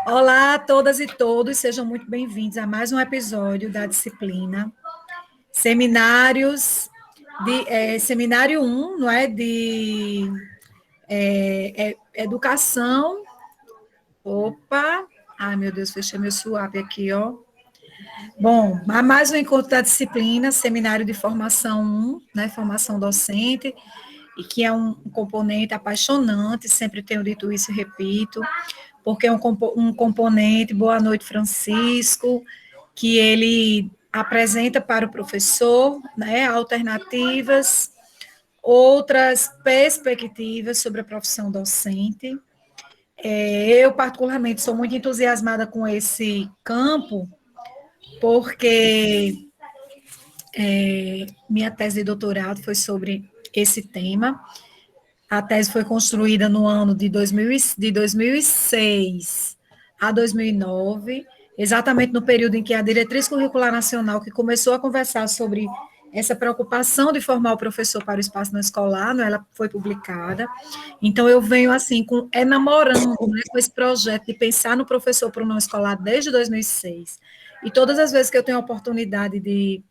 Olá a todas e todos, sejam muito bem-vindos a mais um episódio da disciplina Seminário 1, não é? Educação. Opa! Ai, meu Deus, fechei meu swap aqui, ó. Bom, há mais um encontro da disciplina, Seminário de Formação 1, né? Formação docente, e que é um componente apaixonante, sempre tenho dito isso e repito, porque é um componente, boa noite, Francisco, que ele apresenta para o professor, né, alternativas, outras perspectivas sobre a profissão docente. Eu, particularmente, sou muito entusiasmada com esse campo, porque minha tese de doutorado foi sobre esse tema. A tese foi construída no ano de 2006 a 2009, exatamente no período em que a Diretriz Curricular Nacional, que começou a conversar sobre essa preocupação de formar o professor para o espaço não escolar, né, ela foi publicada. Então, eu venho, assim, namorando, né, com esse projeto de pensar no professor para o não escolar desde 2006. E todas as vezes que eu tenho a oportunidade de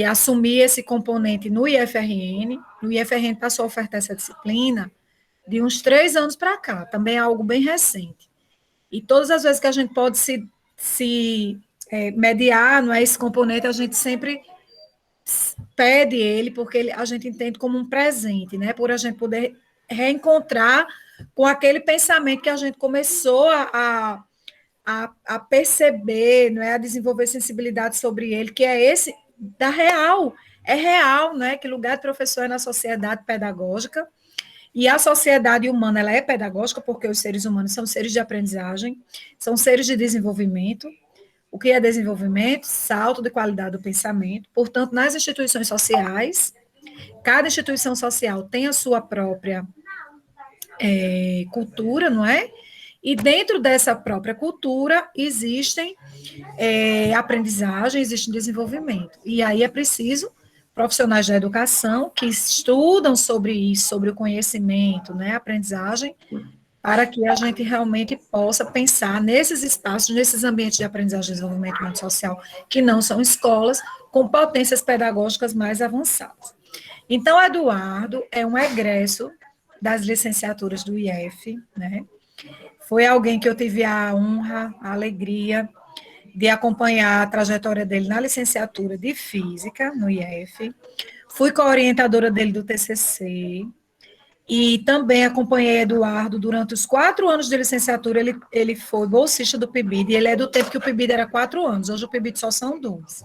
assumir esse componente no IFRN. No IFRN passou a ofertar essa disciplina de uns 3 anos para cá, também é algo bem recente. E todas as vezes que a gente pode se mediar, não é, esse componente, a gente sempre pede ele, porque a gente entende como um presente, né, por a gente poder reencontrar com aquele pensamento que a gente começou a perceber, não é, a desenvolver sensibilidade sobre ele, que é esse da real, é real, né, que lugar de professor é na sociedade pedagógica, e a sociedade humana, ela é pedagógica, porque os seres humanos são seres de aprendizagem, são seres de desenvolvimento. O que é desenvolvimento? Salto de qualidade do pensamento. Portanto, nas instituições sociais, cada instituição social tem a sua própria cultura, não é? E dentro dessa própria cultura existem aprendizagem, existe desenvolvimento. E aí é preciso profissionais da educação que estudam sobre isso, sobre o conhecimento, né, aprendizagem, para que a gente realmente possa pensar nesses espaços, nesses ambientes de aprendizagem e desenvolvimento humano social, que não são escolas, com potências pedagógicas mais avançadas. Então, Eduardo é um egresso das licenciaturas do IF, né? Foi alguém que eu tive a honra, a alegria de acompanhar a trajetória dele na licenciatura de Física, no IF. Fui co-orientadora dele do TCC. E também acompanhei Eduardo durante os 4 anos de licenciatura. Ele foi bolsista do PIBID, e ele é do tempo que o PIBID era 4 anos, hoje o PIBID só são 2.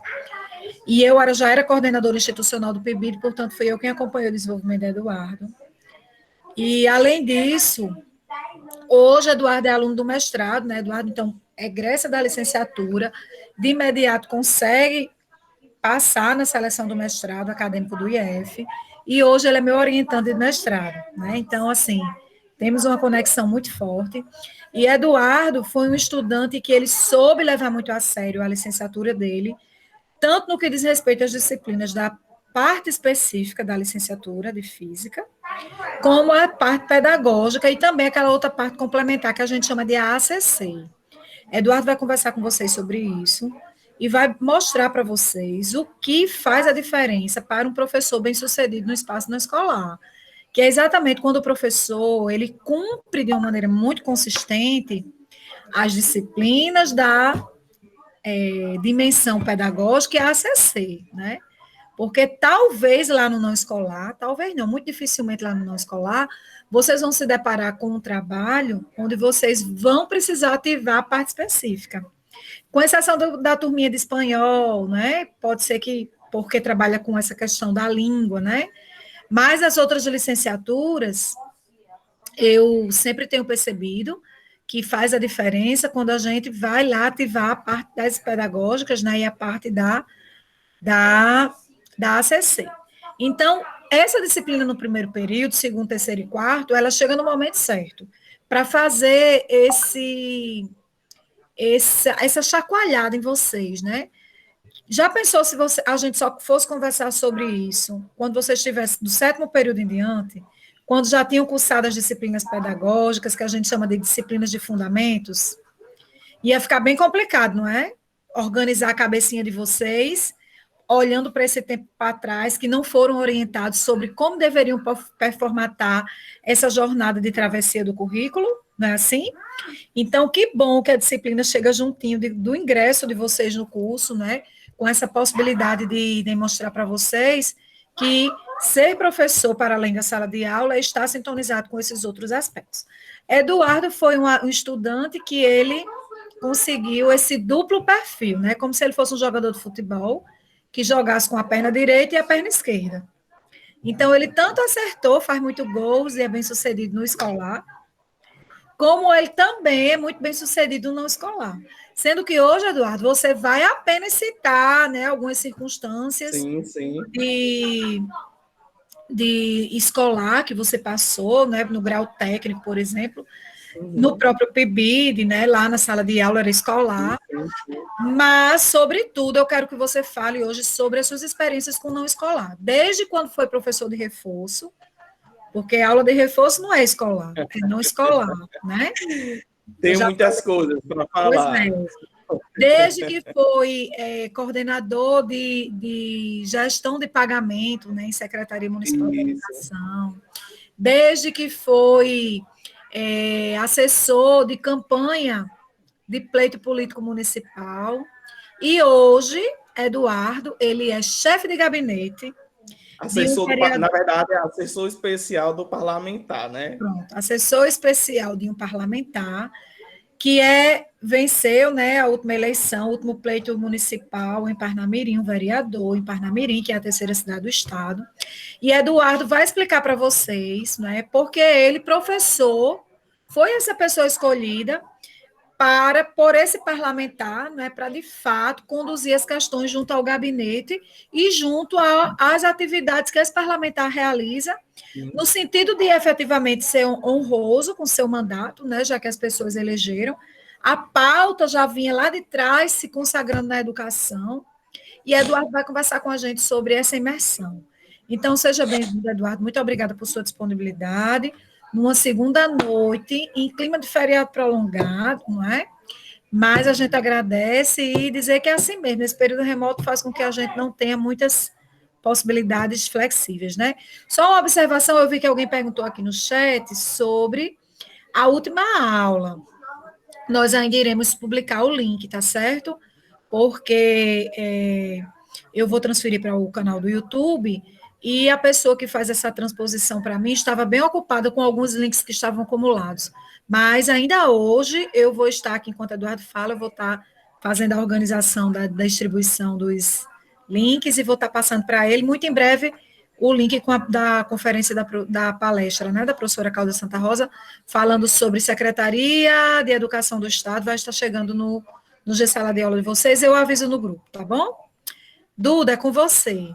E eu já era coordenadora institucional do PIBID, portanto, fui eu quem acompanhou o desenvolvimento de Eduardo. E, além disso, hoje Eduardo é aluno do mestrado, né? Eduardo, então, egressa da licenciatura, de imediato consegue passar na seleção do mestrado acadêmico do IF, e hoje ele é meu orientando de mestrado, né? Então, assim, temos uma conexão muito forte. E Eduardo foi um estudante que ele soube levar muito a sério a licenciatura dele, tanto no que diz respeito às disciplinas da parte específica da licenciatura de física, como a parte pedagógica e também aquela outra parte complementar que a gente chama de ACC. Eduardo vai conversar com vocês sobre isso e vai mostrar para vocês o que faz a diferença para um professor bem-sucedido no espaço não escolar, que é exatamente quando o professor ele cumpre de uma maneira muito consistente as disciplinas da dimensão pedagógica e a ACC, né? Porque talvez lá no não escolar, talvez não, muito dificilmente lá no não escolar, vocês vão se deparar com um trabalho onde vocês vão precisar ativar a parte específica. Com exceção da turminha de espanhol, né? Pode ser que, porque trabalha com essa questão da língua, né? Mas as outras licenciaturas, eu sempre tenho percebido que faz a diferença quando a gente vai lá ativar a parte das pedagógicas, né? E a parte da, da ACC. Então, essa disciplina no primeiro período, segundo, terceiro e quarto, ela chega no momento certo para fazer essa chacoalhada em vocês, né? Já pensou se a gente só fosse conversar sobre isso quando você estivesse do sétimo período em diante, quando já tinham cursado as disciplinas pedagógicas, que a gente chama de disciplinas de fundamentos? Ia ficar bem complicado, não é? Organizar a cabecinha de vocês, olhando para esse tempo para trás, que não foram orientados sobre como deveriam performatar essa jornada de travessia do currículo, não é assim? Então, que bom que a disciplina chega juntinho do ingresso de vocês no curso, né? Com essa possibilidade de demonstrar para vocês que ser professor, para além da sala de aula, é estar sintonizado com esses outros aspectos. Eduardo foi um estudante que ele conseguiu esse duplo perfil, né? Como se ele fosse um jogador de futebol que jogasse com a perna direita e a perna esquerda. Então, ele tanto acertou, faz muito gols e é bem sucedido no escolar, como ele também é muito bem sucedido no não escolar. Sendo que hoje, Eduardo, você vai apenas citar, né, algumas circunstâncias Sim, sim. de escolar que você passou, né, no grau técnico, por exemplo, no Uhum. próprio PIBID, né, lá na sala de aula era Sim, escolar, sim, sim. mas, sobretudo, eu quero que você fale hoje sobre as suas experiências com o não escolar. Desde quando foi professor de reforço, porque a aula de reforço não é escolar, é não escolar, né? Eu Tenho já muitas coisas para Pois falar. é. Desde que foi coordenador de gestão de pagamento, né, em Secretaria Municipal de Isso. Educação, desde que foi assessor de campanha de pleito político municipal, e hoje, Eduardo, ele é chefe de gabinete de um Na vereador, verdade, é assessor especial do parlamentar, né? pronto, assessor especial de um parlamentar, que venceu, né, a última eleição, o último pleito municipal em Parnamirim, um vereador em Parnamirim, que é a terceira cidade do estado. E Eduardo vai explicar para vocês, né, porque ele, professor, foi essa pessoa escolhida por esse parlamentar, né, para de fato conduzir as questões junto ao gabinete e junto às atividades que esse parlamentar realiza, Sim. no sentido de efetivamente ser honroso com seu mandato, né, já que as pessoas elegeram. A pauta já vinha lá de trás se consagrando na educação, e Eduardo vai conversar com a gente sobre essa imersão. Então, seja bem-vindo, Eduardo. Muito obrigada por sua disponibilidade. Numa segunda noite, em clima de feriado prolongado, não é? Mas a gente agradece e dizer que é assim mesmo. Esse período remoto faz com que a gente não tenha muitas possibilidades flexíveis, né? Só uma observação, eu vi que alguém perguntou aqui no chat sobre a última aula. Nós ainda iremos publicar o link, tá certo? Porque eu vou transferir para o canal do YouTube e a pessoa que faz essa transposição para mim estava bem ocupada com alguns links que estavam acumulados. Mas ainda hoje eu vou estar aqui, enquanto Eduardo fala, eu vou estar fazendo a organização da distribuição dos links e vou estar passando para ele muito em breve o link da conferência da palestra, né, da professora Cláudia Santa Rosa, falando sobre Secretaria de Educação do Estado, vai estar chegando no G-Sala de aula de vocês, eu aviso no grupo, tá bom? Duda, é com você.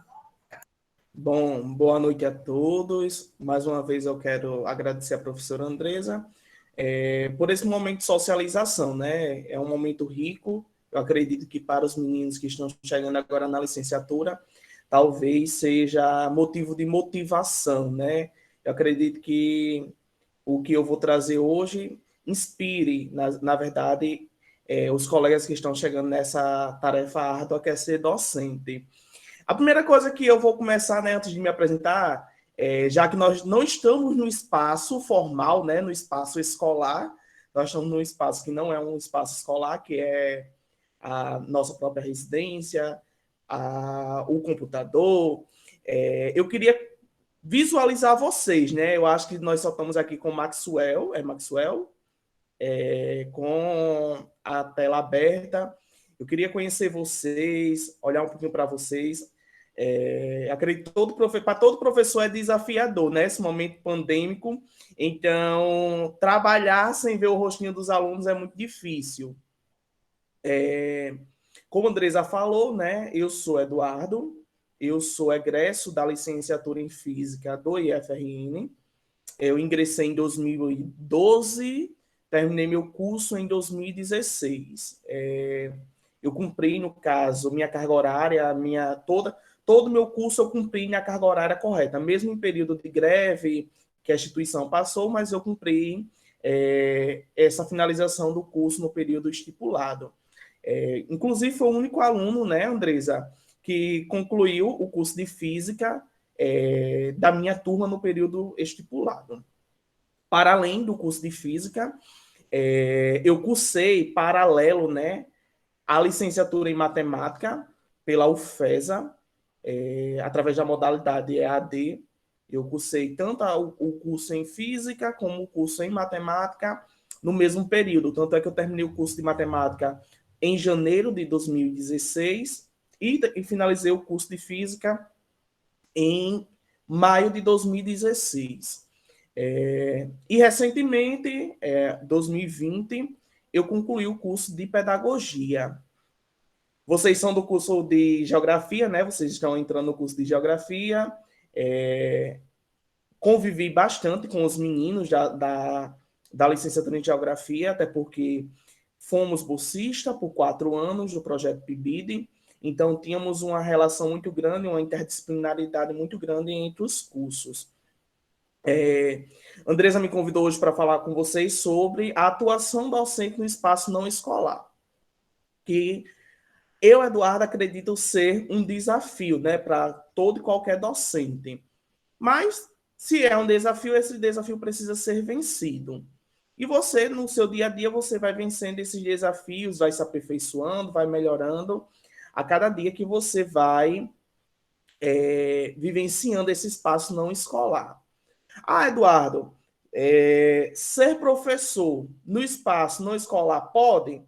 Bom, boa noite a todos. Mais uma vez eu quero agradecer a professora Andresa por esse momento de socialização, né? É um momento rico. Eu acredito que para os meninos que estão chegando agora na licenciatura, talvez seja motivo de motivação, né? Eu acredito que o que eu vou trazer hoje inspire, na verdade, os colegas que estão chegando nessa tarefa árdua que é ser docente. A primeira coisa que eu vou começar, né, antes de me apresentar, já que nós não estamos no espaço formal, né, no espaço escolar, nós estamos num espaço que não é um espaço escolar, que é a nossa própria residência, o computador. Eu queria visualizar vocês, né? Eu acho que nós só estamos aqui com Maxwell, com a tela aberta. Eu queria conhecer vocês, olhar um pouquinho para vocês. Acredito que para todo professor é desafiador, né? Esse momento pandêmico. Então, trabalhar sem ver o rostinho dos alunos é muito difícil. Como a Andresa falou, né? Eu sou Eduardo, eu sou egresso da licenciatura em Física do IFRN. Eu ingressei em 2012, terminei meu curso em 2016. Eu cumpri, no caso, minha carga horária, todo o meu curso eu cumpri minha carga horária correta, mesmo em período de greve que a instituição passou, mas eu cumpri essa finalização do curso no período estipulado. Inclusive, foi o único aluno, né, Andresa, que concluiu o curso de Física da minha turma no período estipulado. Para além do curso de Física, eu cursei paralelo, né, a licenciatura em Matemática pela UFESA, através da modalidade EAD. Eu cursei tanto o curso em Física como o curso em Matemática no mesmo período. Tanto é que eu terminei o curso de Matemática em janeiro de 2016 e finalizei o curso de Física em maio de 2016. E recentemente, 2020, eu concluí o curso de Pedagogia. Vocês são do curso de Geografia, né? Vocês estão entrando no curso de Geografia. Convivi bastante com os meninos da licenciatura em Geografia, até porque fomos bolsistas por 4 anos do projeto PIBID, então tínhamos uma relação muito grande, uma interdisciplinaridade muito grande entre os cursos. Andresa me convidou hoje para falar com vocês sobre a atuação docente no espaço não escolar, que eu, Eduardo, acredito ser um desafio, né, para todo e qualquer docente. Mas, se é um desafio, esse desafio precisa ser vencido. E você, no seu dia a dia, você vai vencendo esses desafios, vai se aperfeiçoando, vai melhorando a cada dia que você vai vivenciando esse espaço não escolar. Eduardo, ser professor no espaço não escolar pode?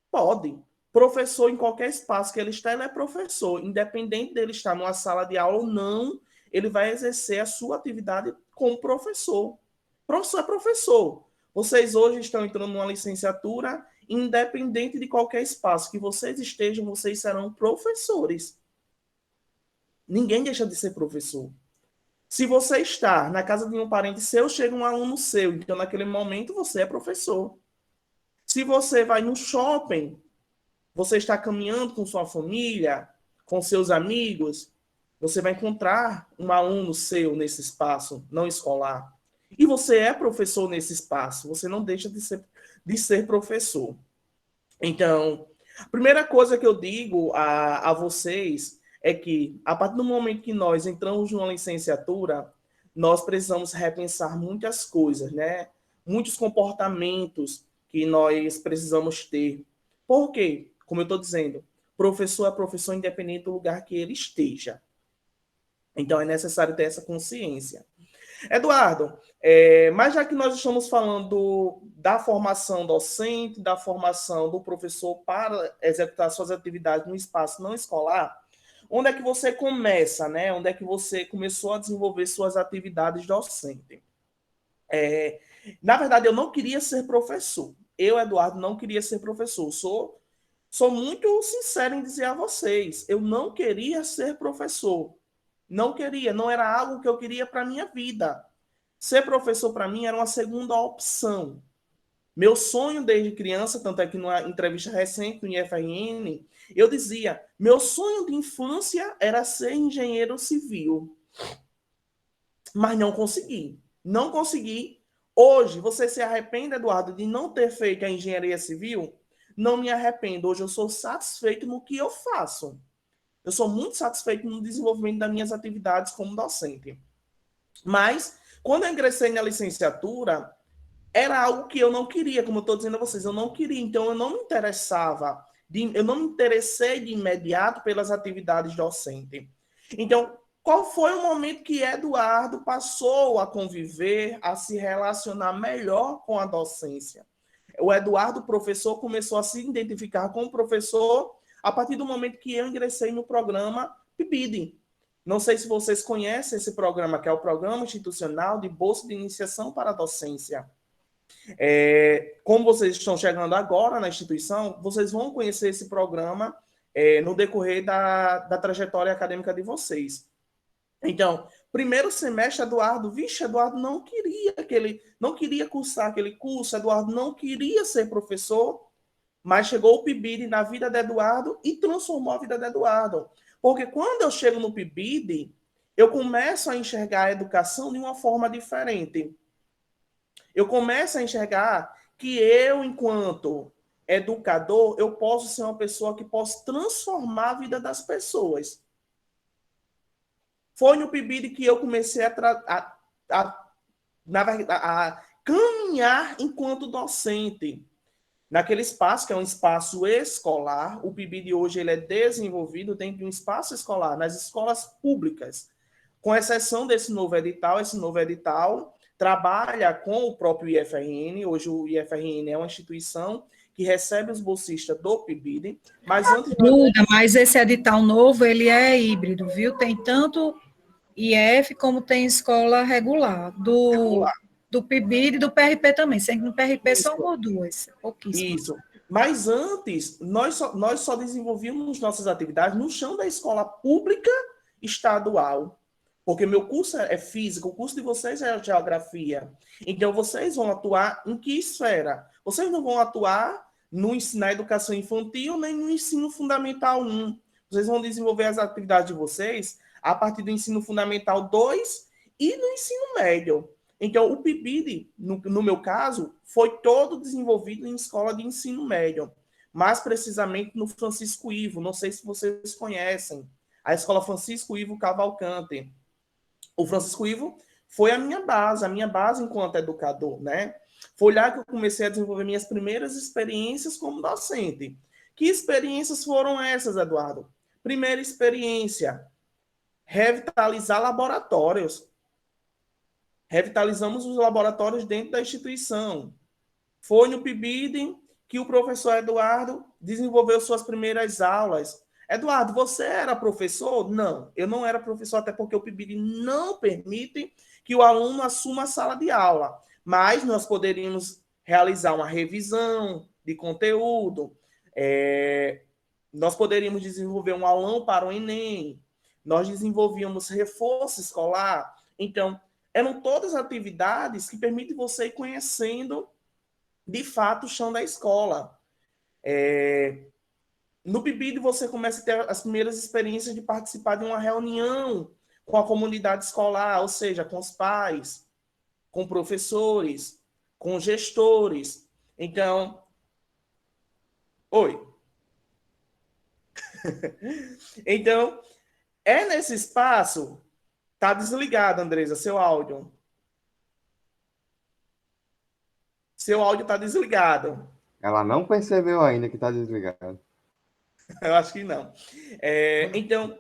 Pode. Professor, em qualquer espaço que ele está, ele é professor. Independente dele estar numa sala de aula ou não, ele vai exercer a sua atividade como professor. Professor é professor. Vocês hoje estão entrando numa licenciatura, independente de qualquer espaço que vocês estejam, vocês serão professores. Ninguém deixa de ser professor. Se você está na casa de um parente seu, chega um aluno seu, então naquele momento você é professor. Se você vai no shopping, você está caminhando com sua família, com seus amigos, você vai encontrar um aluno seu nesse espaço não escolar. E você é professor nesse espaço, você não deixa de ser professor. Então, a primeira coisa que eu digo a vocês é que, a partir do momento que nós entramos numa licenciatura, nós precisamos repensar muitas coisas, né? Muitos comportamentos que nós precisamos ter. Por quê? Como eu estou dizendo, professor é professor independente do lugar que ele esteja. Então, é necessário ter essa consciência. Eduardo, mas já que nós estamos falando da formação docente, da formação do professor para executar suas atividades no espaço não escolar, onde é que você começa, né? Onde é que você começou a desenvolver suas atividades docentes? Na verdade, eu não queria ser professor. Eu, Eduardo, não queria ser professor. Sou muito sincero em dizer a vocês, eu não queria ser professor. Não queria, não era algo que eu queria para a minha vida. Ser professor para mim era uma segunda opção. Meu sonho desde criança, tanto é que numa entrevista recente no IFRN, eu dizia, meu sonho de infância era ser engenheiro civil. Mas não consegui. Não consegui. Hoje, você se arrepende, Eduardo, de não ter feito a engenharia civil? Não me arrependo. Hoje eu sou satisfeito no que eu faço. Eu sou muito satisfeito no desenvolvimento das minhas atividades como docente. Mas, quando eu ingressei na licenciatura, era algo que eu não queria, como eu estou dizendo a vocês, eu não queria. Então, eu não me interessava, eu não me interessei de imediato pelas atividades docentes. Então, qual foi o momento que Eduardo passou a conviver, a se relacionar melhor com a docência? O Eduardo, professor, começou a se identificar com o professor a partir do momento que eu ingressei no programa PIBID. Não sei se vocês conhecem esse programa, que é o Programa Institucional de Bolsa de Iniciação para a Docência. Como vocês estão chegando agora na instituição, vocês vão conhecer esse programa no decorrer da trajetória acadêmica de vocês. Então, primeiro semestre, Eduardo não queria cursar aquele curso, Eduardo não queria ser professor, mas chegou o PIBID na vida de Eduardo e transformou a vida de Eduardo. Porque quando eu chego no PIBID, eu começo a enxergar a educação de uma forma diferente. Eu começo a enxergar que eu, enquanto educador, eu posso ser uma pessoa que posso transformar a vida das pessoas. Foi no PIBID que eu comecei na verdade, a caminhar enquanto docente. Naquele espaço, que é um espaço escolar, o PIBID hoje ele é desenvolvido dentro de um espaço escolar, nas escolas públicas. Com exceção desse novo edital, esse novo edital trabalha com o próprio IFRN. Hoje o IFRN é uma instituição que recebe os bolsistas do PIBID, mas antes... Duda, mas esse edital novo, ele é híbrido, viu? Tem tanto IF como tem escola regular, do PIBID e do PRP também, sendo que no PRP são por duas, pouquíssimo. Isso. Mas antes, nós só desenvolvíamos nossas atividades no chão da escola pública estadual. Porque meu curso é física, o curso de vocês é geografia. Então, vocês vão atuar em que esfera? Vocês não vão atuar na educação infantil, nem no ensino fundamental 1. Vocês vão desenvolver as atividades de vocês a partir do ensino fundamental 2 e no ensino médio. Então, o PIBID, no meu caso, foi todo desenvolvido em escola de ensino médio. Mais precisamente no Francisco Ivo. Não sei se vocês conhecem. A escola Francisco Ivo Cavalcante. O Francisco Ivo foi a minha base enquanto educador, né? Foi lá que eu comecei a desenvolver minhas primeiras experiências como docente. Que experiências foram essas, Eduardo? Primeira experiência, revitalizar laboratórios. Revitalizamos os laboratórios dentro da instituição. Foi no PIBID que o professor Eduardo desenvolveu suas primeiras aulas. Eduardo, você era professor? Não, eu não era professor, até porque o PIBID não permite que o aluno assuma a sala de aula. Mas nós poderíamos realizar uma revisão de conteúdo, nós poderíamos desenvolver um aulão para o Enem, nós desenvolvíamos reforço escolar. Então, eram todas atividades que permitem você ir conhecendo, de fato, o chão da escola. No PIBID, você começa a ter as primeiras experiências de participar de uma reunião com a comunidade escolar, ou seja, com os pais, com professores, com gestores. Então, oi. Então, é nesse espaço... Tá desligado, Andresa, seu áudio. Seu áudio tá desligado. Ela não percebeu ainda que tá desligado. Eu acho que não. Então,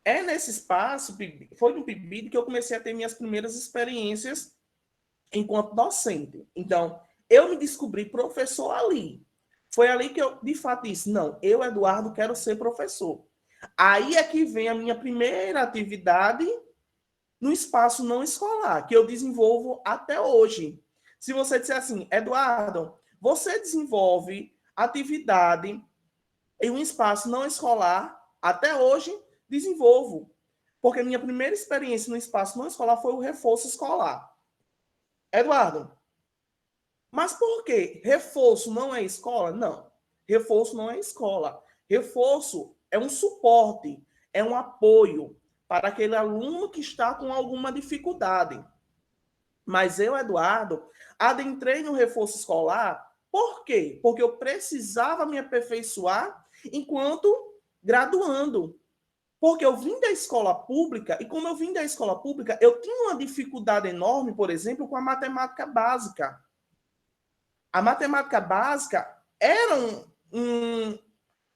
é nesse espaço, foi no PIBID que eu comecei a ter minhas primeiras experiências enquanto docente. Então, eu me descobri professor ali. Foi ali que eu, de fato, disse, não, eu, Eduardo, quero ser professor. Aí é que vem a minha primeira atividade no espaço não escolar, que eu desenvolvo até hoje. Se você disser assim, Eduardo, você desenvolve atividade em um espaço não escolar, até hoje desenvolvo. Porque minha primeira experiência no espaço não escolar foi o reforço escolar. Eduardo, mas por quê? Reforço não é escola? Não. Reforço não é escola. Reforço é um suporte, é um apoio para aquele aluno que está com alguma dificuldade. Mas eu, Eduardo, adentrei no reforço escolar. Por quê? Porque eu precisava me aperfeiçoar enquanto graduando. Porque eu vim da escola pública, e como eu vim da escola pública, eu tinha uma dificuldade enorme, por exemplo, com a matemática básica. A matemática básica era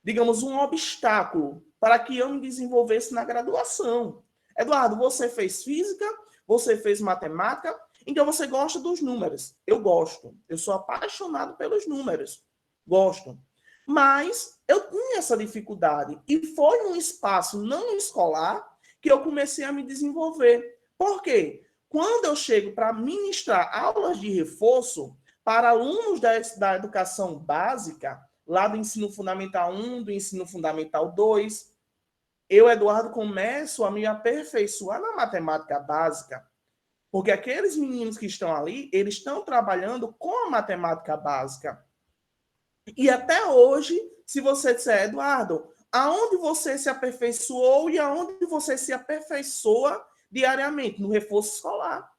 digamos, um obstáculo para que eu me desenvolvesse na graduação. Eduardo, você fez física, você fez matemática, então você gosta dos números. Eu gosto. Eu sou apaixonado pelos números. Gosto. Mas eu tinha essa dificuldade. E foi num espaço não escolar que eu comecei a me desenvolver. Por quê? Quando eu chego para ministrar aulas de reforço para alunos da educação básica, lá do ensino fundamental 1, do ensino fundamental 2, eu, Eduardo, começo a me aperfeiçoar na matemática básica, porque aqueles meninos que estão ali, eles estão trabalhando com a matemática básica. E até hoje, se você disser, Eduardo, aonde você se aperfeiçoou e aonde você se aperfeiçoa diariamente? No reforço escolar.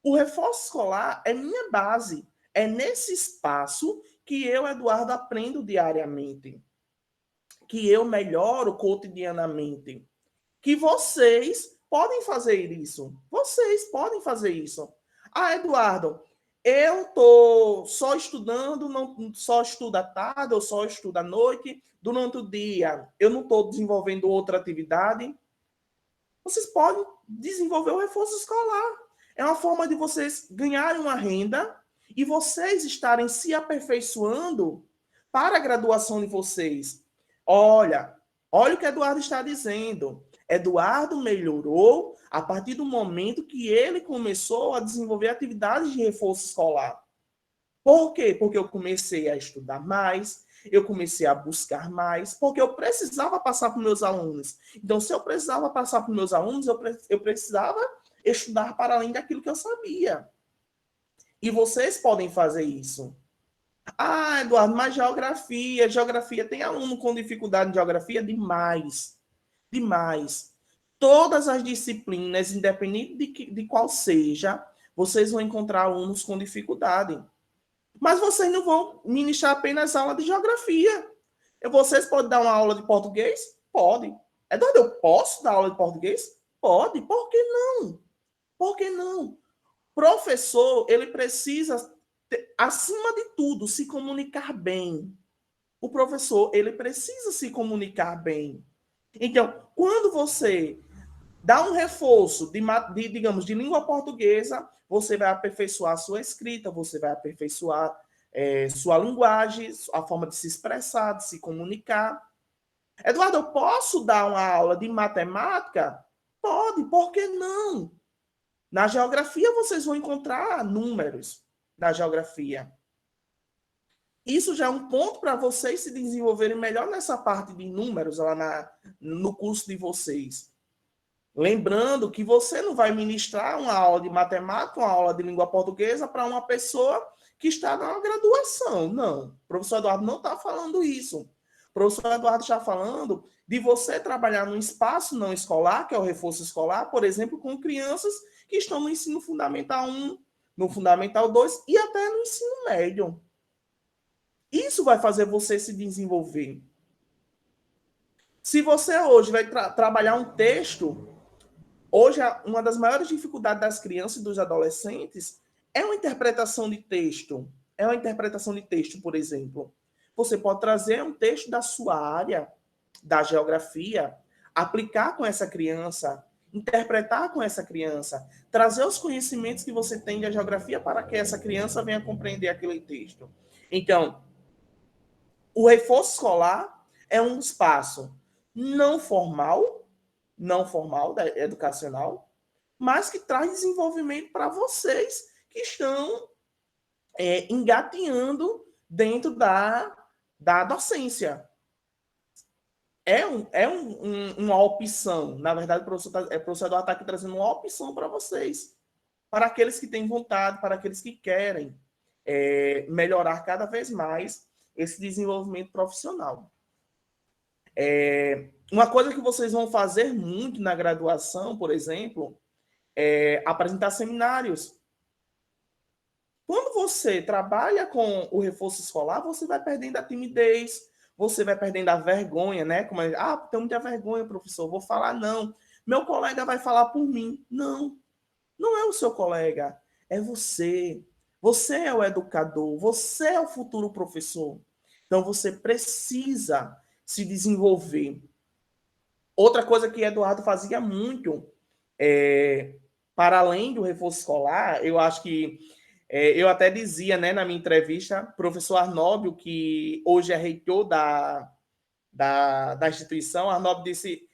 O reforço escolar é minha base. É nesse espaço que eu, Eduardo, aprendo diariamente, que eu melhoro cotidianamente, que vocês podem fazer isso. Vocês podem fazer isso. Ah, Eduardo, eu estou só estudando, não só estudo à tarde, ou só estudo à noite, durante o dia eu não estou desenvolvendo outra atividade. Vocês podem desenvolver o reforço escolar. É uma forma de vocês ganharem uma renda e vocês estarem se aperfeiçoando para a graduação de vocês. Olha o que Eduardo está dizendo. Eduardo melhorou a partir do momento que ele começou a desenvolver atividades de reforço escolar. Por quê? Porque eu comecei a estudar mais, eu comecei a buscar mais, porque eu precisava passar para os meus alunos. Então, se eu precisava passar para os meus alunos, eu precisava estudar para além daquilo que eu sabia. E vocês podem fazer isso. Ah, Eduardo, mas geografia, tem aluno com dificuldade em geografia? Demais. Demais. Todas as disciplinas, independente de qual seja, vocês vão encontrar alunos com dificuldade. Mas vocês não vão ministrar apenas aula de geografia. Vocês podem dar uma aula de português? Pode. Eduardo, eu posso dar aula de português? Pode. Por que não? Por que não? Professor, ele precisa, acima de tudo, se comunicar bem. O professor, ele precisa se comunicar bem. Então, quando você dá um reforço digamos, de língua portuguesa, você vai aperfeiçoar a sua escrita, você vai aperfeiçoar sua linguagem, a forma de se expressar, de se comunicar. Eduardo, eu posso dar uma aula de matemática? Pode, por que não? Na geografia, vocês vão encontrar números da geografia. Isso já é um ponto para vocês se desenvolverem melhor nessa parte de números lá no curso de vocês. Lembrando que você não vai ministrar uma aula de matemática, uma aula de língua portuguesa para uma pessoa que está na graduação. Não, o professor Eduardo não está falando isso. O professor Eduardo está falando de você trabalhar num espaço não escolar, que é o reforço escolar, por exemplo, com crianças que estão no ensino fundamental 1, no fundamental 2 e até no ensino médio. Isso vai fazer você se desenvolver. Se você hoje vai trabalhar um texto, hoje uma das maiores dificuldades das crianças e dos adolescentes é uma interpretação de texto. É uma interpretação de texto, por exemplo. Você pode trazer um texto da sua área, da geografia, aplicar com essa criança, interpretar com essa criança, trazer os conhecimentos que você tem da geografia para que essa criança venha compreender aquele texto. Então, o reforço escolar é um espaço não formal, educacional, mas que traz desenvolvimento para vocês que estão engateando dentro da docência. Uma opção. Na verdade, o professor Eduardo está aqui trazendo uma opção para vocês, para aqueles que têm vontade, para aqueles que querem melhorar cada vez mais esse desenvolvimento profissional. Uma coisa que vocês vão fazer muito na graduação, por exemplo, é apresentar seminários. Quando você trabalha com o reforço escolar, você vai perdendo a timidez, você vai perdendo a vergonha, né? Tenho muita vergonha, professor, vou falar não. Meu colega vai falar por mim. Não, não é o seu colega, é você. Você é o educador, você é o futuro professor. Então, você precisa se desenvolver. Outra coisa que Eduardo fazia muito, para além do reforço escolar, eu acho que eu até dizia, né, na minha entrevista, professor Arnóbio, que hoje é reitor da instituição, Arnóbio disse,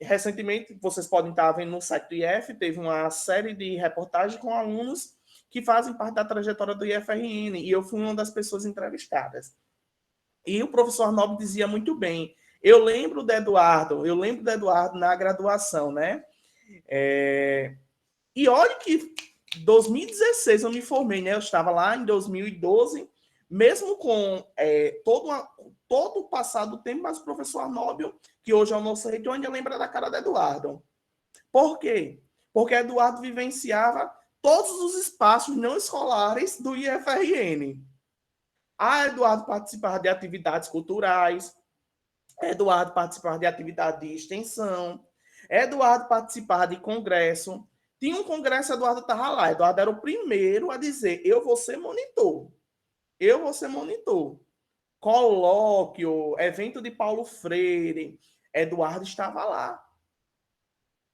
recentemente, vocês podem estar vendo no site do IF, teve uma série de reportagens com alunos que fazem parte da trajetória do IFRN, e eu fui uma das pessoas entrevistadas. E o professor Arnóbio dizia muito bem, eu lembro do Eduardo na graduação, né? E olha que 2016 eu me formei, né? Eu estava lá em 2012, mesmo com todo o passado do tempo, mas o professor Arnóbio, que hoje é o nosso reitor, ainda lembra da cara do Eduardo. Por quê? Porque Eduardo vivenciava todos os espaços não escolares do IFRN. Eduardo participava de atividades culturais, Eduardo participava de atividade de extensão, Eduardo participava de congresso. Tinha um congresso, Eduardo estava lá. Eduardo era o primeiro a dizer, eu vou ser monitor. Eu vou ser monitor. Colóquio, evento de Paulo Freire, Eduardo estava lá.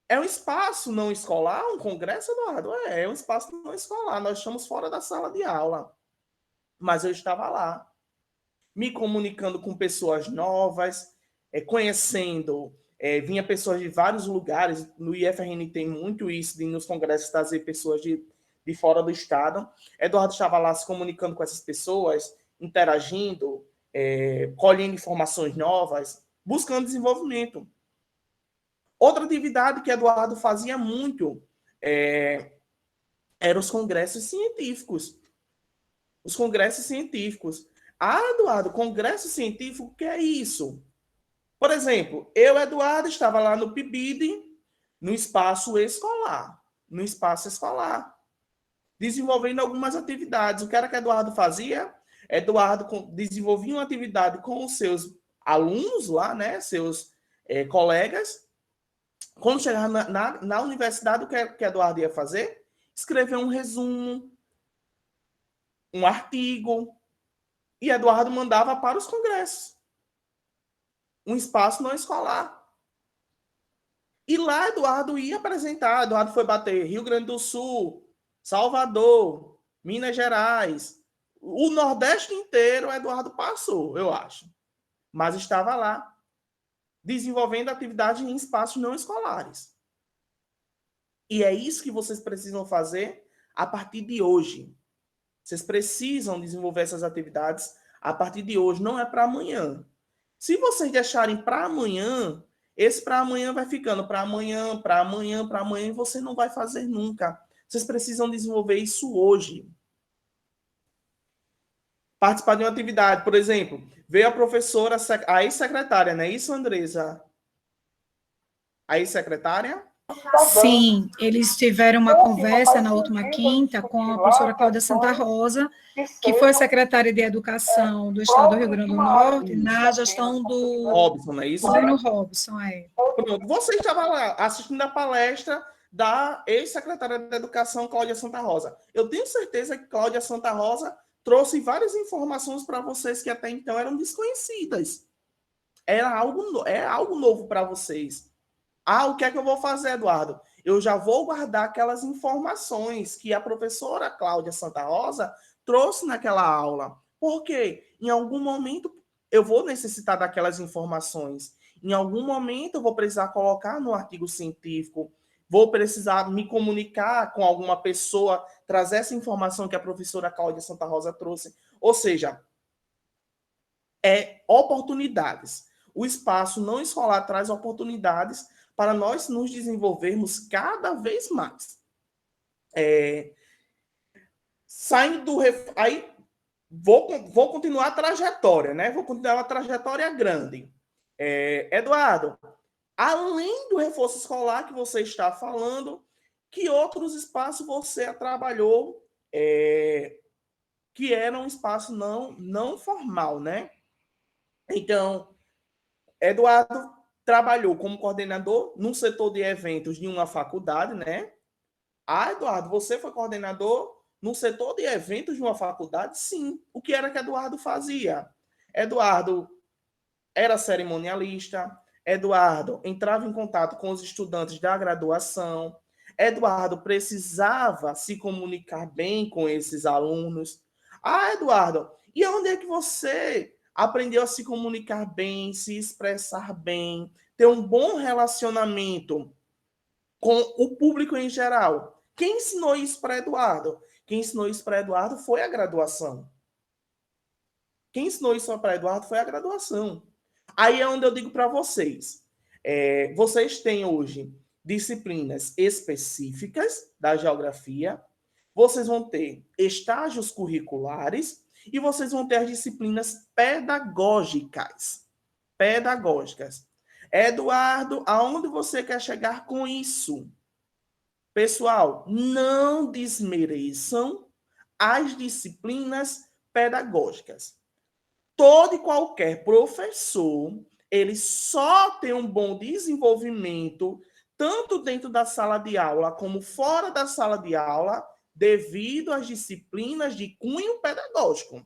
É um espaço não escolar, um congresso, Eduardo? É um espaço não escolar. Nós estamos fora da sala de aula. Mas eu estava lá, me comunicando com pessoas novas, conhecendo, vinha pessoas de vários lugares. No IFRN tem muito isso, de nos congressos trazer pessoas de fora do estado. Eduardo estava lá se comunicando com essas pessoas, interagindo, colhendo informações novas, buscando desenvolvimento. Outra atividade que Eduardo fazia muito eram os congressos científicos. Os congressos científicos. Eduardo, congresso científico, o que é isso? Por exemplo, eu, Eduardo, estava lá no PIBID, no espaço escolar. No espaço escolar. Desenvolvendo algumas atividades. O que era que Eduardo fazia? Eduardo desenvolvia uma atividade com os seus alunos lá, né? Seus colegas. Quando chegava na universidade, o que Eduardo ia fazer? Escrever um resumo, um artigo, e Eduardo mandava para os congressos. Um espaço não escolar. E lá Eduardo ia apresentar. Eduardo foi bater Rio Grande do Sul, Salvador, Minas Gerais. O Nordeste inteiro Eduardo passou, eu acho. Mas estava lá, desenvolvendo atividade em espaços não escolares. E é isso que vocês precisam fazer a partir de hoje. Vocês precisam desenvolver essas atividades a partir de hoje, não é para amanhã. Se vocês deixarem para amanhã, esse para amanhã vai ficando para amanhã, para amanhã, para amanhã, e você não vai fazer nunca. Vocês precisam desenvolver isso hoje. Participar de uma atividade, por exemplo, veio a professora, a ex-secretária, não é isso, Andresa? A ex-secretária? Sim, eles tiveram uma conversa na última quinta com a professora Cláudia Santa Rosa, que foi secretária de Educação do Estado do Rio Grande do Norte, na gestão do Robson, não é isso? Bruno Robson, Pronto. Você estava lá assistindo a palestra da ex-secretária de Educação, Cláudia Santa Rosa. Eu tenho certeza que Cláudia Santa Rosa trouxe várias informações para vocês que até então eram desconhecidas. É algo novo para vocês. O que é que eu vou fazer, Eduardo? Eu já vou guardar aquelas informações que a professora Cláudia Santa Rosa trouxe naquela aula. Por quê? Em algum momento eu vou necessitar daquelas informações. Em algum momento eu vou precisar colocar no artigo científico, vou precisar me comunicar com alguma pessoa, trazer essa informação que a professora Cláudia Santa Rosa trouxe. Ou seja, oportunidades. O espaço não escolar traz oportunidades para nós nos desenvolvermos cada vez mais. Saindo do... Aí, vou continuar a trajetória, né? Vou continuar uma trajetória grande. Eduardo, além do reforço escolar que você está falando, que outros espaços você trabalhou que eram um espaço não formal, né? Então, Eduardo trabalhou como coordenador no setor de eventos de uma faculdade, né? Eduardo, você foi coordenador no setor de eventos de uma faculdade? Sim. O que era que Eduardo fazia? Eduardo era cerimonialista, Eduardo entrava em contato com os estudantes da graduação, Eduardo precisava se comunicar bem com esses alunos. Eduardo, e onde é que você aprendeu a se comunicar bem, se expressar bem, ter um bom relacionamento com o público em geral? Quem ensinou isso para Eduardo? Quem ensinou isso para Eduardo foi a graduação. Quem ensinou isso para Eduardo foi a graduação. Aí é onde eu digo para vocês. Vocês têm hoje disciplinas específicas da geografia, vocês vão ter estágios curriculares e vocês vão ter as disciplinas pedagógicas. Pedagógicas. Eduardo, aonde você quer chegar com isso? Pessoal, não desmereçam as disciplinas pedagógicas. Todo e qualquer professor, ele só tem um bom desenvolvimento, tanto dentro da sala de aula como fora da sala de aula, devido às disciplinas de cunho pedagógico.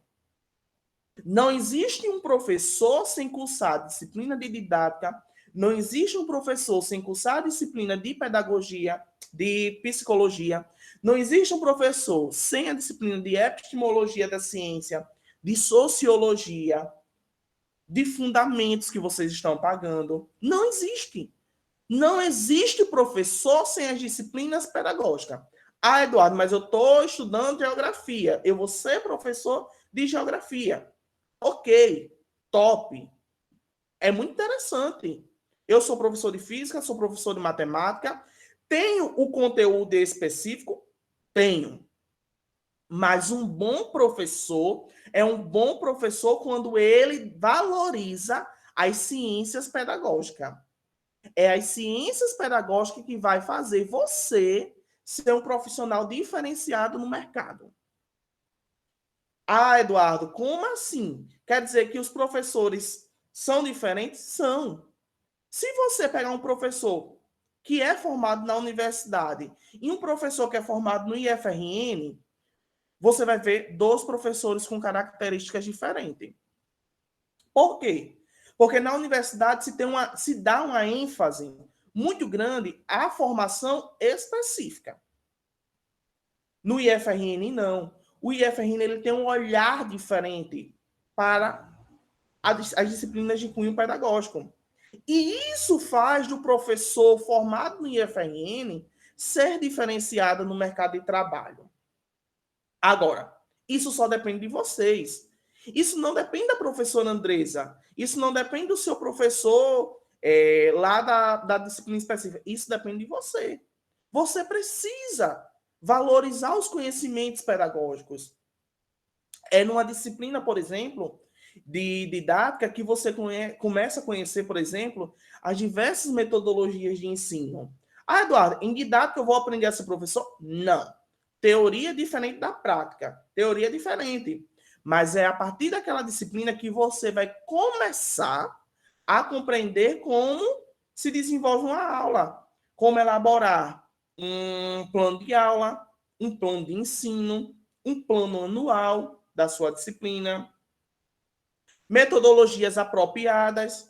Não existe um professor sem cursar disciplina de didática, não existe um professor sem cursar disciplina de pedagogia, de psicologia, não existe um professor sem a disciplina de epistemologia da ciência, de sociologia, de fundamentos que vocês estão pagando. Não existe. Não existe professor sem as disciplinas pedagógicas. Ah, Eduardo, mas eu estou estudando geografia. Eu vou ser professor de geografia. Ok, top. É muito interessante. Eu sou professor de física, sou professor de matemática. Tenho o conteúdo específico? Tenho. Mas um bom professor é um bom professor quando ele valoriza as ciências pedagógicas. É as ciências pedagógicas que vai fazer você ser um profissional diferenciado no mercado. Ah, Eduardo, como assim? Quer dizer que os professores são diferentes? São. Se você pegar um professor que é formado na universidade e um professor que é formado no IFRN, você vai ver dois professores com características diferentes. Por quê? Porque na universidade se dá uma ênfase muito grande à formação específica. No IFRN, não. O IFRN ele tem um olhar diferente para as disciplinas de cunho pedagógico. E isso faz do professor formado no IFRN ser diferenciado no mercado de trabalho. Agora, isso só depende de vocês. Isso não depende da professora Andresa. Isso não depende do seu professor lá da disciplina específica. Isso depende de você. Você precisa valorizar os conhecimentos pedagógicos. É numa disciplina, por exemplo, de didática que você começa a conhecer, por exemplo, as diversas metodologias de ensino. Ah, Eduardo, em didática eu vou aprender a ser professor? Não. Teoria é diferente da prática. Teoria é diferente. Mas é a partir daquela disciplina que você vai começar a compreender como se desenvolve uma aula, como elaborar um plano de aula, um plano de ensino, um plano anual da sua disciplina, metodologias apropriadas.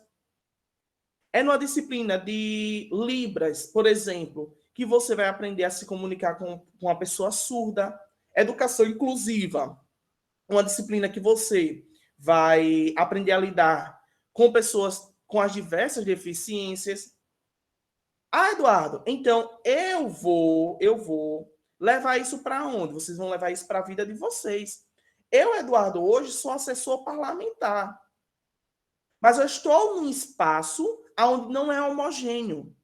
É numa disciplina de Libras, por exemplo, que você vai aprender a se comunicar com uma pessoa surda. Educação inclusiva, uma disciplina que você vai aprender a lidar com pessoas com as diversas deficiências. Ah, Eduardo, então eu vou levar isso para onde? Vocês vão levar isso para a vida de vocês. Eu, Eduardo, hoje sou assessor parlamentar. Mas eu estou num espaço onde não é homogêneo.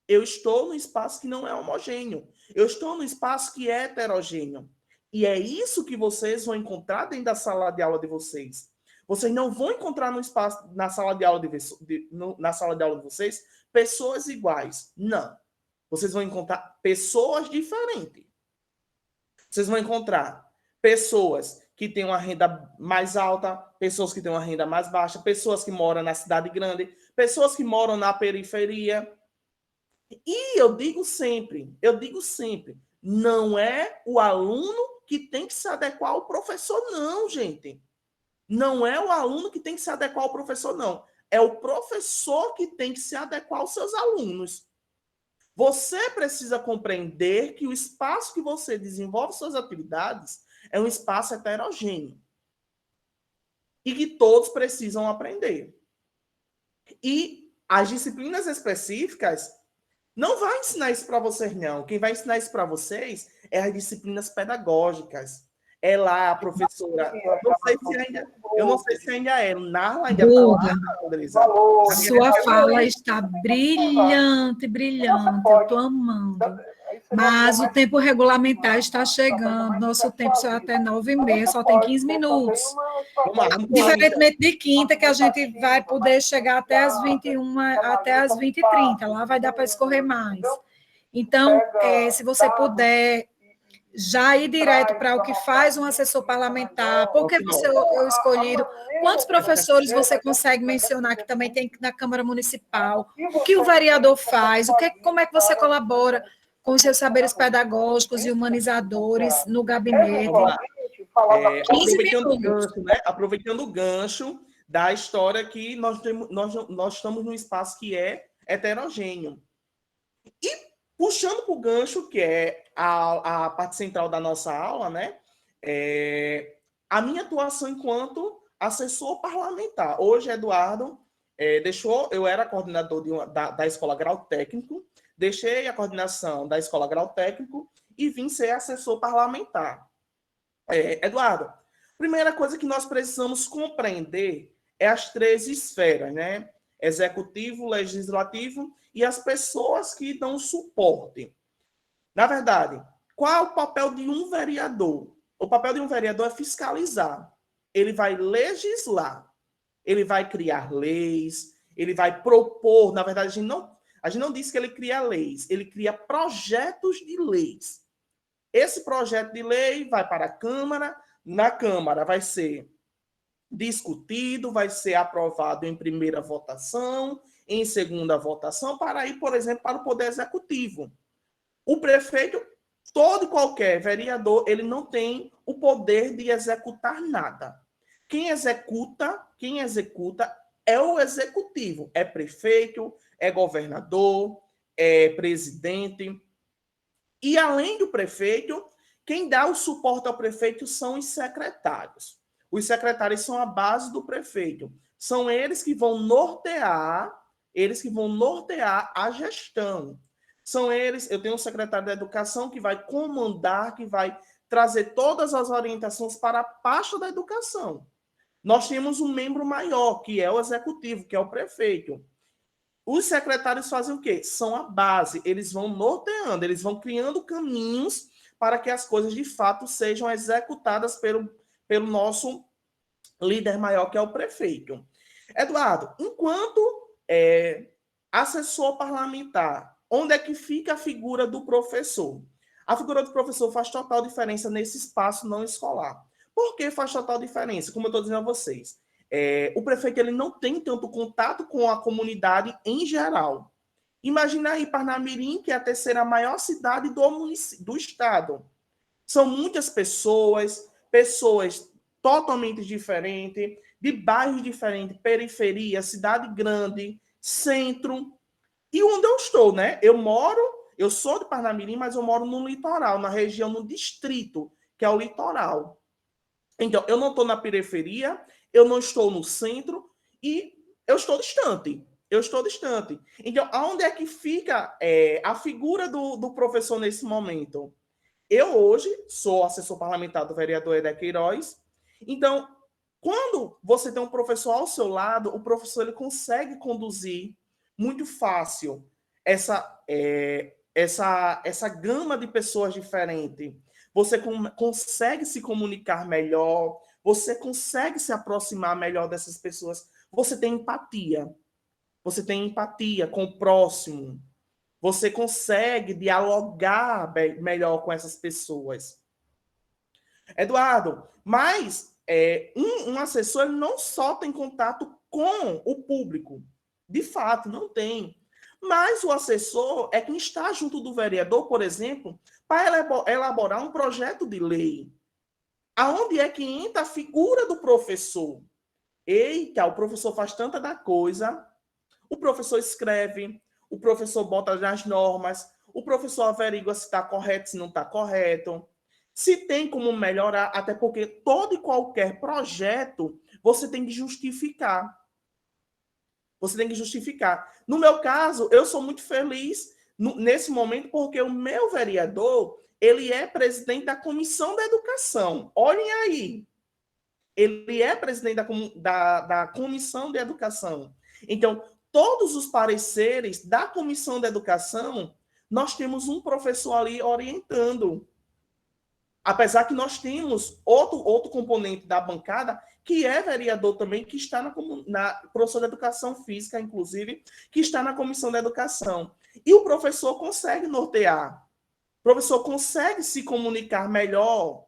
Eu estou num espaço que não é homogêneo. Eu estou num espaço que é heterogêneo. E é isso que vocês vão encontrar dentro da sala de aula de vocês. Vocês não vão encontrar no espaço, na sala de aula na sala de aula de vocês pessoas iguais. Não. Vocês vão encontrar pessoas diferentes. Vocês vão encontrar pessoas que têm uma renda mais alta, pessoas que têm uma renda mais baixa, pessoas que moram na cidade grande, pessoas que moram na periferia. E eu digo sempre, não é o aluno que tem que se adequar ao professor, não, gente. Não é o aluno que tem que se adequar ao professor, não. É o professor que tem que se adequar aos seus alunos. Você precisa compreender que o espaço que você desenvolve suas atividades é um espaço heterogêneo. E que todos precisam aprender. E as disciplinas específicas não vai ensinar isso para vocês, não. Quem vai ensinar isso para vocês é as disciplinas pedagógicas. É lá a professora. Eu não sei se ainda é. Narla ainda está lá, Andresa. Sua fala está brilhante, brilhante. Eu estou amando. Mas o tempo regulamentar está chegando. Nosso tempo só é até 9h30, só tem 15 minutos. Diferentemente de quinta, que a gente vai poder chegar até as 21, até as 20h30. Lá vai dar para escorrer mais. Então, se você puder já ir direto para o que faz um assessor parlamentar, por que você é o escolhido, quantos professores você consegue mencionar que também tem na Câmara Municipal, o que o vereador faz, como é que você colabora com os seus saberes pedagógicos e humanizadores no gabinete. Aproveitando o gancho, né? Aproveitando o gancho da história que nós estamos num espaço que é heterogêneo. E puxando para o gancho, que é a parte central da nossa aula, né? A minha atuação enquanto assessor parlamentar. Hoje, Eduardo eu era coordenador da Escola Grau Técnico, deixei a coordenação da Escola Grau Técnico e vim ser assessor parlamentar. Eduardo, primeira coisa que nós precisamos compreender é as 3 esferas, né? Executivo, legislativo e as pessoas que dão suporte. Na verdade, qual é o papel de um vereador? O papel de um vereador é fiscalizar. Ele vai legislar, ele vai criar leis, ele vai propor. Na verdade, a gente não diz que ele cria leis, ele cria projetos de leis. Esse projeto de lei vai para a Câmara, na Câmara vai ser discutido, vai ser aprovado em primeira votação, em segunda votação, para ir, por exemplo, para o Poder Executivo. O prefeito, todo e qualquer vereador, ele não tem o poder de executar nada. Quem executa é o Executivo, é prefeito, é governador, é presidente. E, além do prefeito, quem dá o suporte ao prefeito são os secretários. Os secretários são a base do prefeito. São eles que vão nortear a gestão. São eles, eu tenho um secretário da Educação que vai comandar, que vai trazer todas as orientações para a pasta da educação. Nós temos um membro maior, que é o executivo, que é o prefeito. Os secretários fazem o quê? São a base. Eles vão norteando, eles vão criando caminhos para que as coisas de fato sejam executadas pelo nosso líder maior, que é o prefeito. Eduardo, enquanto assessor parlamentar, onde é que fica a figura do professor? A figura do professor faz total diferença nesse espaço não escolar. Por que faz total diferença? Como eu estou dizendo a vocês, o prefeito ele não tem tanto contato com a comunidade em geral. Imagina aí Parnamirim, que é a 3ª maior cidade do estado. São muitas pessoas totalmente diferentes, de bairros diferentes, periferia, cidade grande, centro. E onde eu estou, né? Eu sou de Parnamirim, mas eu moro no litoral, na região, no distrito, que é o litoral. Então, eu não estou na periferia, eu não estou no centro e eu estou distante. Então, aonde é que fica a figura do professor nesse momento? Eu hoje sou assessor parlamentar do vereador Eder Queiroz. Então, quando você tem um professor ao seu lado, o professor ele consegue conduzir muito fácil essa gama de pessoas diferentes. Você consegue se comunicar melhor, você consegue se aproximar melhor dessas pessoas. Você tem empatia com o próximo. Você consegue dialogar melhor com essas pessoas. Eduardo, mas um assessor não só tem contato com o público. De fato, não tem. Mas o assessor é quem está junto do vereador, por exemplo, para elaborar um projeto de lei. Aonde é que entra a figura do professor? Eita, o professor faz tanta da coisa. O professor escreve, o professor bota nas normas, o professor averigua se está correto, se não está correto, se tem como melhorar, até porque todo e qualquer projeto você tem que justificar. No meu caso, eu sou muito feliz nesse momento porque o meu vereador, ele é presidente da Comissão da Educação. Olhem aí. Ele é presidente da Comissão de Educação. Então, todos os pareceres da Comissão da Educação, nós temos um professor ali orientando. Apesar que nós temos outro componente da bancada que é vereador também, que está professor de educação física, inclusive, que está na comissão da educação. E o professor consegue nortear, o professor consegue se comunicar melhor,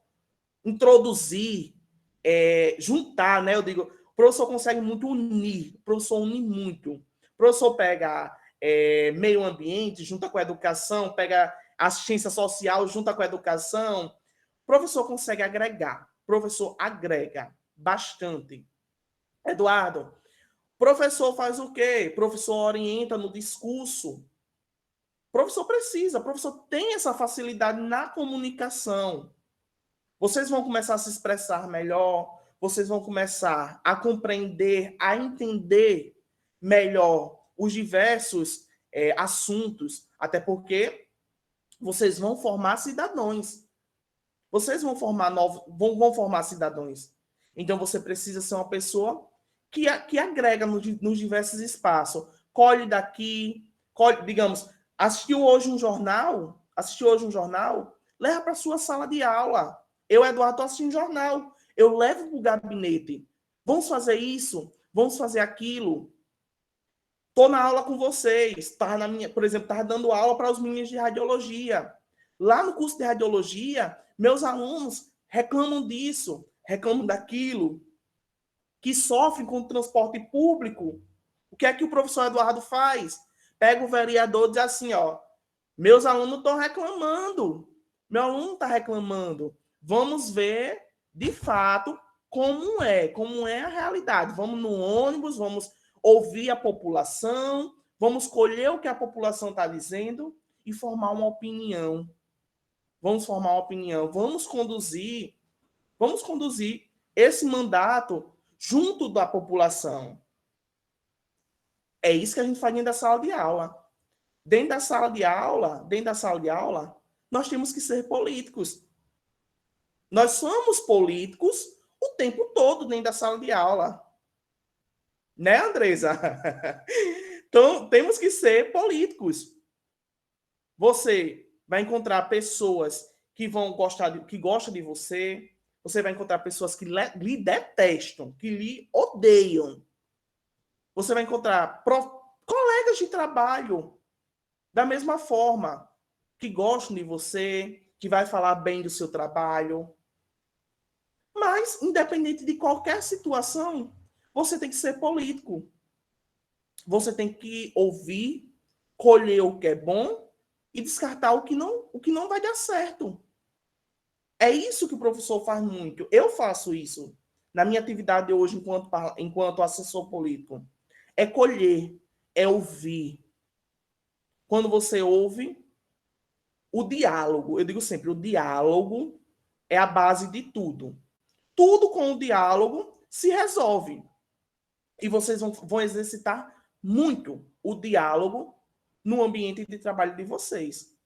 introduzir, juntar, né? Eu digo, o professor consegue muito unir, o professor une muito. O professor pega meio ambiente, junta com a educação, pega assistência social, junta com a educação. O professor consegue agregar, o professor agrega bastante. Eduardo, professor faz o quê? Professor orienta no discurso. Professor precisa, professor tem essa facilidade na comunicação. Vocês vão começar a se expressar melhor, vocês vão começar a compreender, a entender melhor os diversos assuntos, até porque vocês vão formar cidadãos. Vocês vão formar vão formar cidadãos. Então você precisa ser uma pessoa que agrega nos diversos espaços. Colhe daqui, digamos, assistiu hoje um jornal, leva para a sua sala de aula. Eu, Eduardo, estou assistindo jornal. Eu levo para o gabinete. Vamos fazer isso, vamos fazer aquilo. Estou na aula com vocês. Por exemplo, estava dando aula para os meninos de radiologia. Lá no curso de radiologia, meus alunos reclamam disso, reclamam daquilo, que sofrem com o transporte público. O que é que o professor Eduardo faz? Pega o vereador e diz assim, ó, meus alunos estão reclamando, meu aluno está reclamando. Vamos ver, de fato, como é a realidade. Vamos no ônibus, vamos ouvir a população, vamos colher o que a população está dizendo e formar uma opinião. Vamos formar uma opinião, vamos conduzir esse mandato junto da população. É isso que a gente faz dentro da sala de aula. Dentro da sala de aula, nós temos que ser políticos. Nós somos políticos o tempo todo dentro da sala de aula. Né, Andresa? Então, temos que ser políticos. Você vai encontrar pessoas que gostam de você. Você vai encontrar pessoas que lhe detestam, que lhe odeiam. Você vai encontrar colegas de trabalho da mesma forma, que gostam de você, que vai falar bem do seu trabalho. Mas, independente de qualquer situação, você tem que ser político. Você tem que ouvir, colher o que é bom e descartar o que não vai dar certo. É isso que o professor faz muito. Eu faço isso na minha atividade hoje enquanto assessor político. É colher, é ouvir. Quando você ouve, o diálogo, eu digo sempre, o diálogo é a base de tudo. Tudo com o diálogo se resolve. E vocês vão exercitar muito o diálogo no ambiente de trabalho de vocês.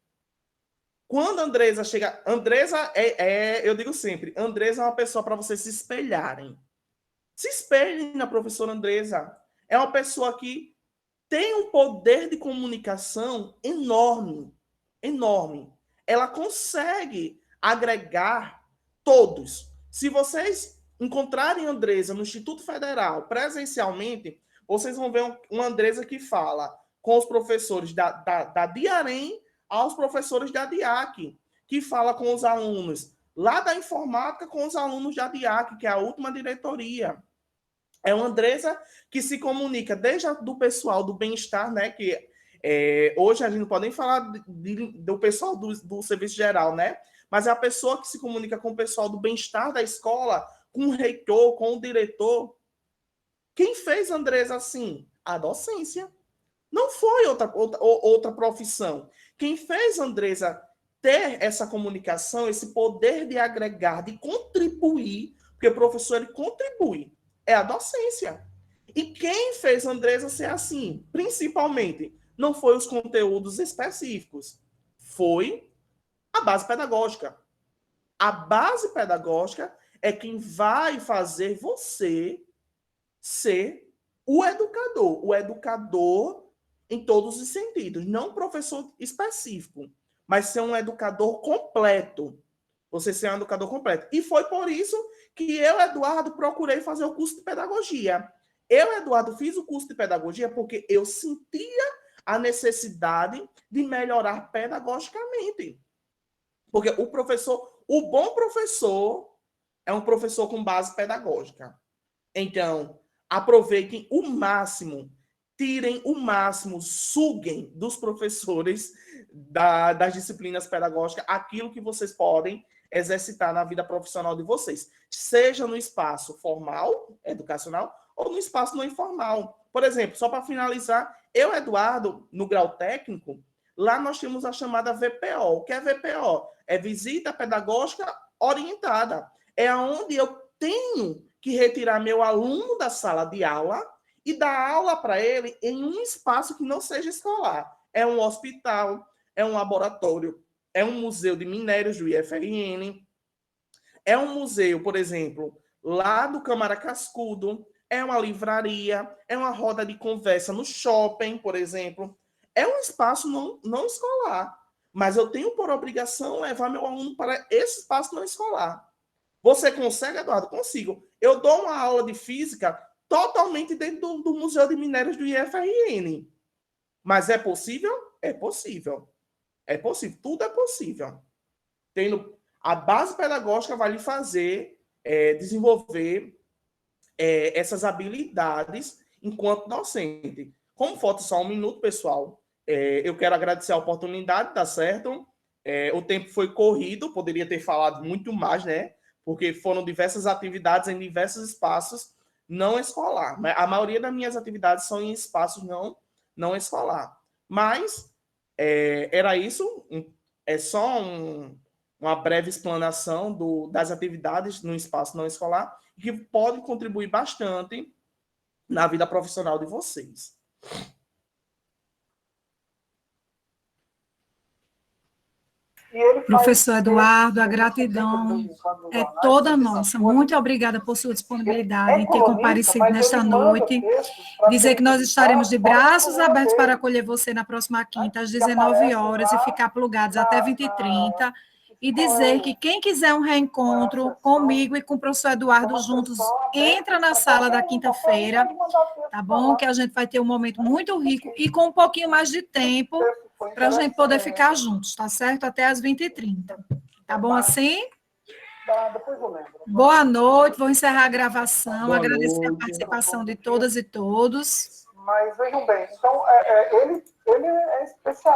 Quando a Andresa chega... Andresa eu digo sempre, Andresa é uma pessoa para vocês se espelharem. Se espelhem na professora Andresa. É uma pessoa que tem um poder de comunicação enorme. Enorme. Ela consegue agregar todos. Se vocês encontrarem Andresa no Instituto Federal presencialmente, vocês vão ver uma Andresa que fala com os professores da Diarém aos professores da DIAC, que fala com os alunos lá da informática com os alunos da DIAC, que é a última diretoria. É uma Andresa que se comunica desde do pessoal do bem-estar, né? Que hoje a gente não pode nem falar do pessoal do serviço geral, né? Mas é a pessoa que se comunica com o pessoal do bem-estar da escola, com o reitor, com o diretor. Quem fez a Andresa assim? A docência. Não foi outra profissão. Quem fez a Andresa ter essa comunicação, esse poder de agregar, de contribuir, porque o professor ele contribui, é a docência. E quem fez a Andresa ser assim, principalmente, não foi os conteúdos específicos, foi a base pedagógica. A base pedagógica é quem vai fazer você ser o educador em todos os sentidos, não um professor específico, mas ser um educador completo. Você ser um educador completo. E foi por isso que eu, Eduardo, procurei fazer o curso de pedagogia. Eu, Eduardo, fiz o curso de pedagogia porque eu sentia a necessidade de melhorar pedagogicamente. Porque o bom professor é um professor com base pedagógica. Então, aproveitem o máximo, tirem o máximo, suguem dos professores das disciplinas pedagógicas aquilo que vocês podem exercitar na vida profissional de vocês, seja no espaço formal, educacional, ou no espaço não informal. Por exemplo, só para finalizar, eu, Eduardo, no grau técnico, lá nós temos a chamada VPO. O que é VPO? É visita pedagógica orientada. É onde eu tenho que retirar meu aluno da sala de aula e dar aula para ele em um espaço que não seja escolar. É um hospital, é um laboratório, é um museu de minérios do IFRN, é um museu, por exemplo, lá do Câmara Cascudo, é uma livraria, é uma roda de conversa no shopping, por exemplo. É um espaço não escolar, mas eu tenho por obrigação levar meu aluno para esse espaço não escolar. Você consegue, Eduardo? Consigo. Eu dou uma aula de física totalmente dentro do Museu de Minérios do IFRN. Mas é possível? É possível. É possível. Tudo é possível. A base pedagógica vai lhe fazer desenvolver essas habilidades enquanto docente. Como falta só um minuto, pessoal, eu quero agradecer a oportunidade, tá certo? O tempo foi corrido, poderia ter falado muito mais, né? Porque foram diversas atividades em diversos espaços não escolar. A maioria das minhas atividades são em espaços não escolar. Mas era isso, é só uma breve explanação das atividades no espaço não escolar, que pode contribuir bastante na vida profissional de vocês. Professor Eduardo, a gratidão é toda nossa. Muito obrigada por sua disponibilidade em ter comparecido nesta noite. Dizer que nós estaremos de braços abertos para acolher você na próxima quinta, às 19 horas, e ficar plugados até 20h30. E dizer que quem quiser um reencontro comigo e com o professor Eduardo juntos, entra na sala da quinta-feira, tá bom? Que a gente vai ter um momento muito rico e com um pouquinho mais de tempo para a gente poder ficar juntos, tá certo? Até às 20h30. Tá bom assim? Boa noite, vou encerrar a gravação, agradecer a participação de todas e todos. Mas vejam bem, então, ele é especialista.